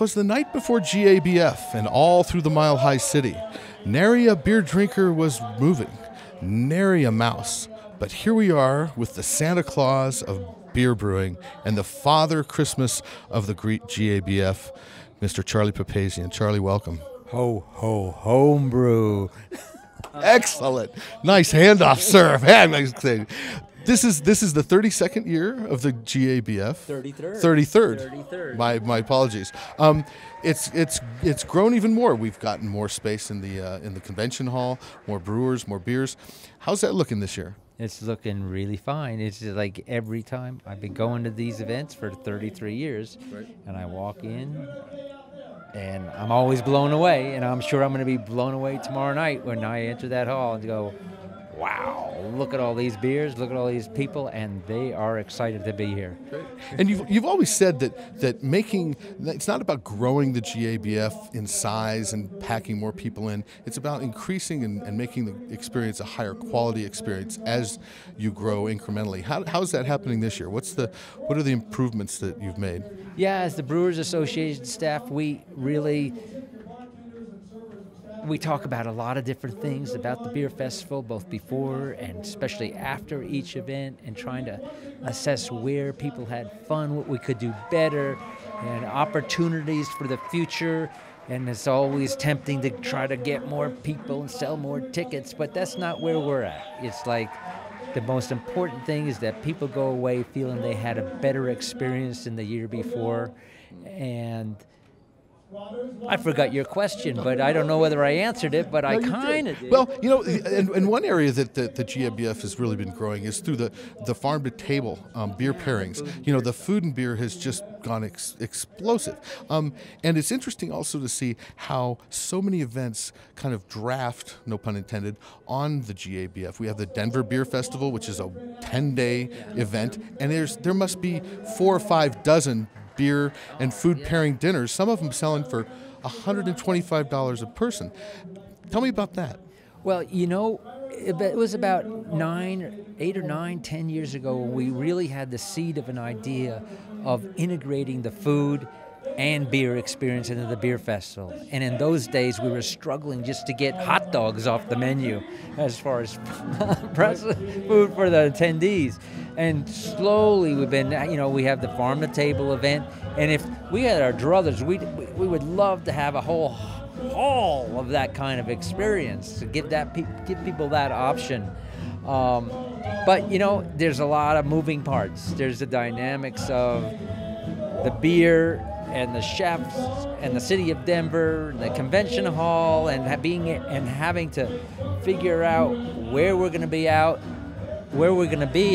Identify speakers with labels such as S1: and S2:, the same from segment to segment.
S1: 'Twas the night before GABF, and all through the mile-high city, nary a beer drinker was moving, nary a mouse. But here we are with the Santa Claus of beer brewing and the Father Christmas of the GABF, Mr. Charlie Papazian. Charlie, welcome.
S2: Ho, ho, homebrew.
S1: Excellent. Nice handoff, sir. Man, nice thing. This is the 32nd year of the GABF. 33rd. My apologies. It's grown even more. We've gotten more space in the convention hall, more brewers, more beers. How's that looking this year?
S2: It's looking really fine. It's just like every time I've been going to these events for 33 years, right. And I walk in, and I'm always blown away, and I'm sure I'm going to be blown away tomorrow night when I enter that hall and go, wow, look at all these beers, look at all these people, and they are excited to be here.
S1: Great. And you've always said that making, it's not about growing the GABF in size and packing more people in, it's about increasing and making the experience a higher quality experience as you grow incrementally. How's that happening this year? What are the improvements that you've made?
S2: Yeah, as the Brewers Association staff, we talk about a lot of different things about the beer festival, both before and especially after each event, and trying to assess where people had fun, what we could do better, and opportunities for the future. And it's always tempting to try to get more people and sell more tickets, but that's not where we're at. It's like the most important thing is that people go away feeling they had a better experience than the year before. And I forgot your question, but I don't know whether I answered it, but I kind of did.
S1: Well, and one area that the GABF has really been growing is through the farm-to-table beer pairings. The food and beer has just gone explosive. And it's interesting also to see how so many events kind of draft, no pun intended, on the GABF. We have the Denver Beer Festival, which is a 10-day event, and there must be 4 or 5 dozen beer and food pairing dinners, some of them selling for $125 a person. Tell me about that.
S2: Well, it was about 8 or 9, 10 years ago when we really had the seed of an idea of integrating the food and beer experience into the beer festival. And in those days, we were struggling just to get hot dogs off the menu as far as food for the attendees. And slowly we've been, we have the farm-to-table event. And if we had our druthers, we would love to have a whole hall of that kind of experience to give people that option. But, there's a lot of moving parts. There's the dynamics of the beer and the chefs and the city of Denver, and the convention hall, and having to figure out where we're going to be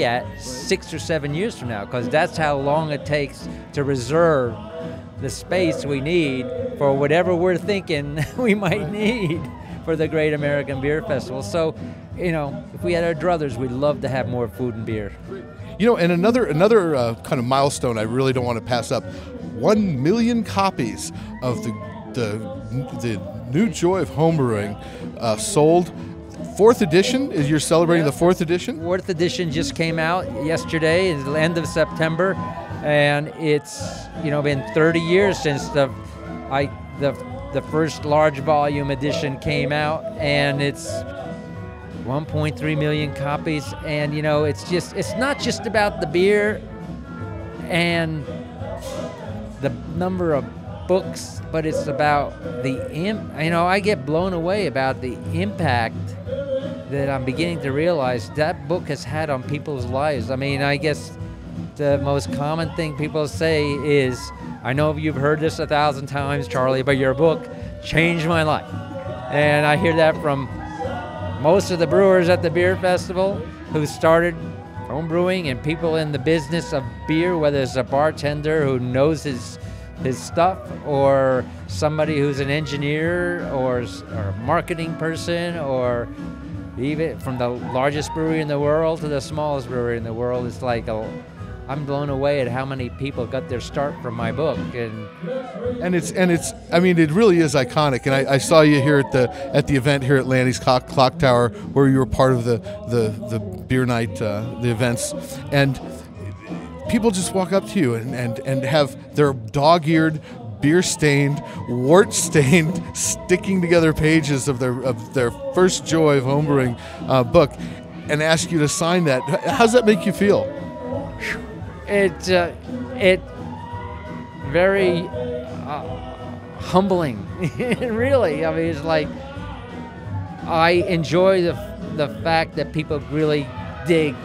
S2: at 6 or 7 years from now, because that's how long it takes to reserve the space we need for whatever we're thinking we might need for the Great American Beer Festival. So, if we had our druthers, we'd love to have more food and beer.
S1: And another kind of milestone I really don't want to pass up. 1 million copies of the new joy of homebrewing sold. 4th edition, you're celebrating the 4th edition?
S2: 4th edition just came out yesterday, it's the end of September, and it's been 30 years since the first large volume edition came out, and it's 1.3 million copies. And it's not just about the beer and the number of books, but it's about I get blown away about the impact that I'm beginning to realize that book has had on people's lives. I guess the most common thing people say is, I know you've heard this 1,000 times, Charlie, but your book changed my life. And I hear that from most of the brewers at the beer festival who started home brewing, and people in the business of beer, whether it's a bartender who knows his stuff, or somebody who's an engineer or a marketing person, or even from the largest brewery in the world to the smallest brewery in the world. It's like I'm blown away at how many people got their start from my book, and
S1: it's it really is iconic. And I saw you here at the event here at Lanny's Clock Tower, where you were part of the beer night, the events, and people just walk up to you and have their dog-eared beer-stained, wart-stained, sticking together pages of their first joy of homebrewing book, and ask you to sign that. How's that make you feel?
S2: It very humbling, really. I mean, it's like I enjoy the fact that people really dig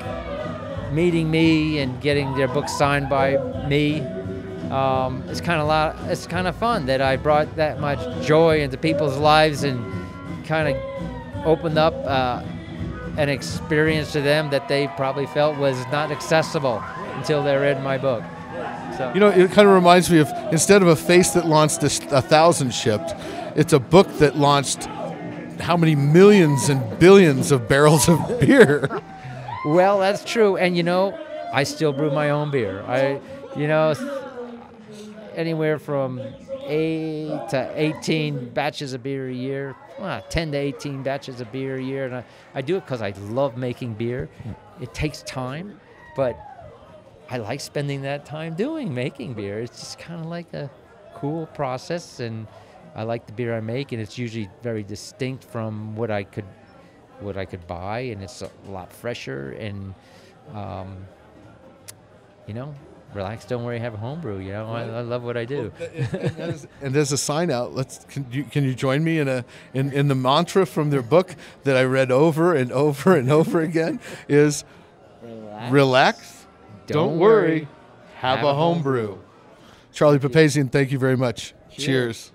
S2: meeting me and getting their books signed by me. It's kind of fun that I brought that much joy into people's lives and kind of opened up an experience to them that they probably felt was not accessible until they read my book. So,
S1: it kind of reminds me of, instead of a face that launched 1,000 shipped, it's a book that launched how many millions and billions of barrels of beer.
S2: Well, that's true. And, I still brew my own beer. Anywhere from 8 to 18 batches of beer a year, 10 to 18 batches of beer a year. And I do it because I love making beer. It takes time, but I like spending that time making beer. It's just kind of like a cool process, and I like the beer I make, and it's usually very distinct from what I could buy, and it's a lot fresher, and relax, don't worry, have a homebrew. I love what I do.
S1: And as a sign out, can you join me in the mantra from their book that I read over and over and over again is relax. Don't worry, have a homebrew. Charlie Papazian, thank you very much. Cheers.